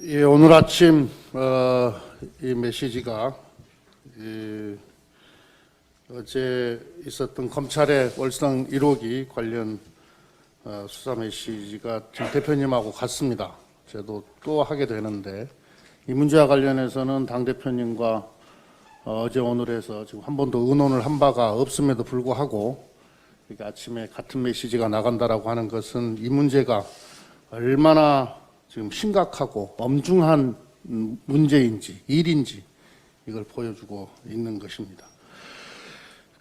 예, 오늘 아침 이 메시지가 어제 있었던 검찰의 월성 1호기 관련 수사 메시지가 김 대표님하고 같습니다. 저도 또 하게 되는데 이 문제와 관련해서는 당 대표님과 어제 오늘 해서 지금 한 번도 의논을 한 바가 없음에도 불구하고 이렇게 아침에 같은 메시지가 나간다라고 하는 것은 이 문제가 얼마나 지금 심각하고 엄중한 문제인지 일인지 이걸 보여주고 있는 것입니다.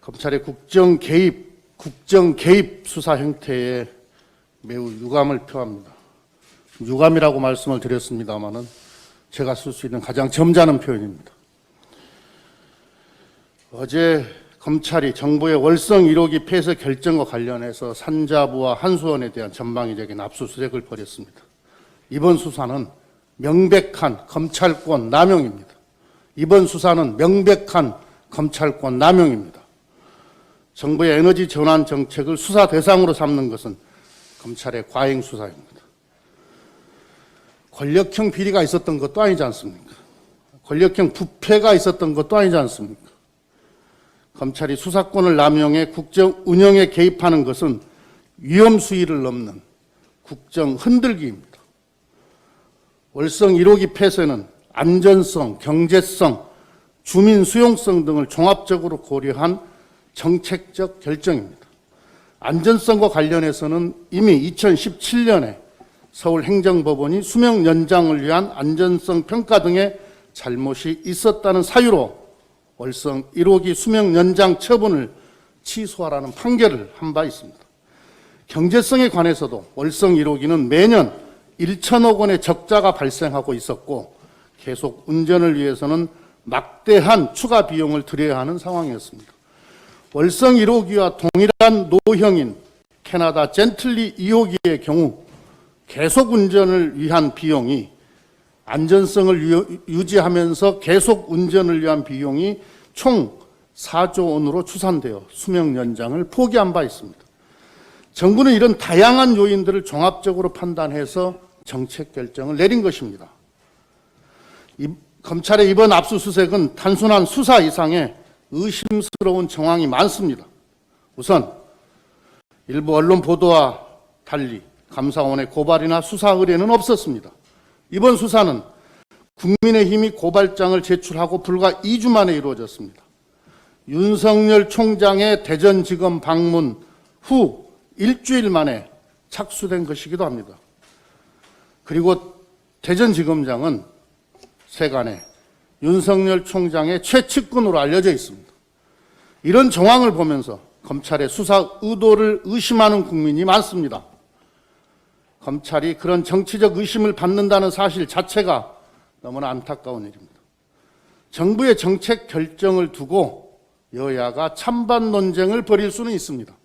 검찰의 국정 개입 수사 형태에 매우 유감을 표합니다. 유감이라고 말씀을 드렸습니다마는 제가 쓸 수 있는 가장 점잖은 표현입니다. 어제 검찰이 정부의 월성 1호기 폐쇄 결정과 관련해서 산자부와 한수원에 대한 전방위적인 압수수색을 벌였습니다. 이번 수사는 명백한 검찰권 남용입니다. 이번 수사는 명백한 검찰권 남용입니다. 정부의 에너지 전환 정책을 수사 대상으로 삼는 것은 검찰의 과잉 수사입니다. 권력형 비리가 있었던 것도 아니지 않습니까? 권력형 부패가 있었던 것도 아니지 않습니까? 검찰이 수사권을 남용해 국정 운영에 개입하는 것은 위험 수위를 넘는 국정 흔들기입니다. 월성 1호기 폐쇄는 안전성, 경제성, 주민 수용성 등을 종합적으로 고려한 정책적 결정입니다. 안전성과 관련해서는 이미 2017년에 서울행정법원이 수명 연장을 위한 안전성 평가 등의 잘못이 있었다는 사유로 월성 1호기 수명 연장 처분을 취소하라는 판결을 한 바 있습니다. 경제성에 관해서도 월성 1호기는 매년 1천억 원의 적자가 발생하고 있었고 계속 운전을 위해서는 막대한 추가 비용을 들여야 하는 상황이었습니다. 월성 1호기와 동일한 노형인 캐나다 젠틀리 2호기의 경우 계속 운전을 위한 비용이 안전성을 유지하면서 계속 운전을 위한 비용이 총 4조 원으로 추산되어 수명 연장을 포기한 바 있습니다. 정부는 이런 다양한 요인들을 종합적으로 판단해서 정책 결정을 내린 것입니다. 검찰의 이번 압수수색은 단순한 수사 이상의 의심스러운 정황이 많습니다. 우선 일부 언론 보도와 달리 감사원의 고발이나 수사 의뢰는 없었습니다. 이번 수사는 국민의힘이 고발장을 제출하고 불과 2주 만에 이루어졌습니다. 윤석열 총장의 대전지검 방문 후 일주일 만에 착수된 것이기도 합니다. 그리고 대전지검장은 세간에 윤석열 총장의 최측근으로 알려져 있습니다. 이런 정황을 보면서 검찰의 수사 의도를 의심하는 국민이 많습니다. 검찰이 그런 정치적 의심을 받는다는 사실 자체가 너무나 안타까운 일입니다. 정부의 정책 결정을 두고 여야가 찬반 논쟁을 벌일 수는 있습니다.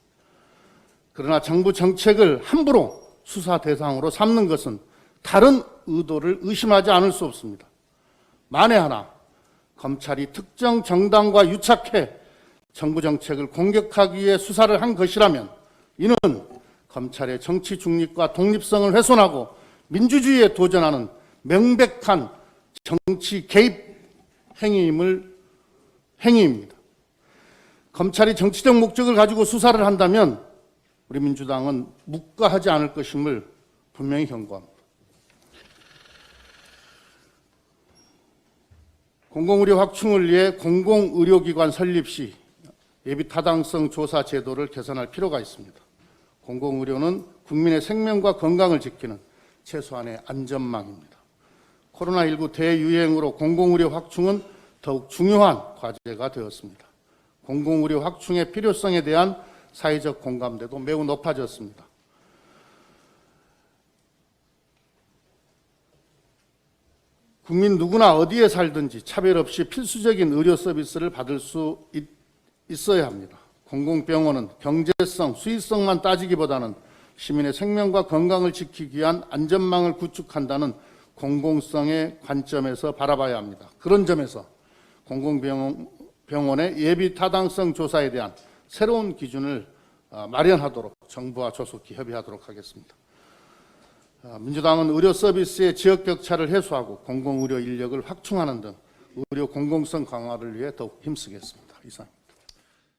그러나 정부 정책을 함부로 수사 대상으로 삼는 것은 다른 의도를 의심하지 않을 수 없습니다. 만에 하나 검찰이 특정 정당과 유착해 정부 정책을 공격하기 위해 수사를 한 것이라면 이는 검찰의 정치 중립과 독립성을 훼손하고 민주주의에 도전하는 명백한 정치 개입 행위입니다. 검찰이 정치적 목적을 가지고 수사를 한다면 우리 민주당은 묵과하지 않을 것임을 분명히 경고합니다. 공공의료 확충을 위해 공공의료기관 설립 시 예비타당성 조사 제도를 개선할 필요가 있습니다. 공공의료는 국민의 생명과 건강을 지키는 최소한의 안전망입니다. 코로나19 대유행으로 공공의료 확충은 더욱 중요한 과제가 되었습니다. 공공의료 확충의 필요성에 대한 사회적 공감대도 매우 높아졌습니다. 국민 누구나 어디에 살든지 차별 없이 필수적인 의료 서비스를 받을 수 있어야 합니다. 공공병원은 경제성, 수익성만 따지기보다는 시민의 생명과 건강을 지키기 위한 안전망을 구축한다는 공공성의 관점에서 바라봐야 합니다. 그런 점에서 공공병원의 예비 타당성 조사에 대한 새로운 기준을 마련하도록 정부와 조속히 협의하도록 하겠습니다. 민주당은 의료 서비스의 지역 격차를 해소하고 공공의료 인력을 확충하는 등 의료 공공성 강화를 위해 더욱 힘쓰겠습니다. 이상.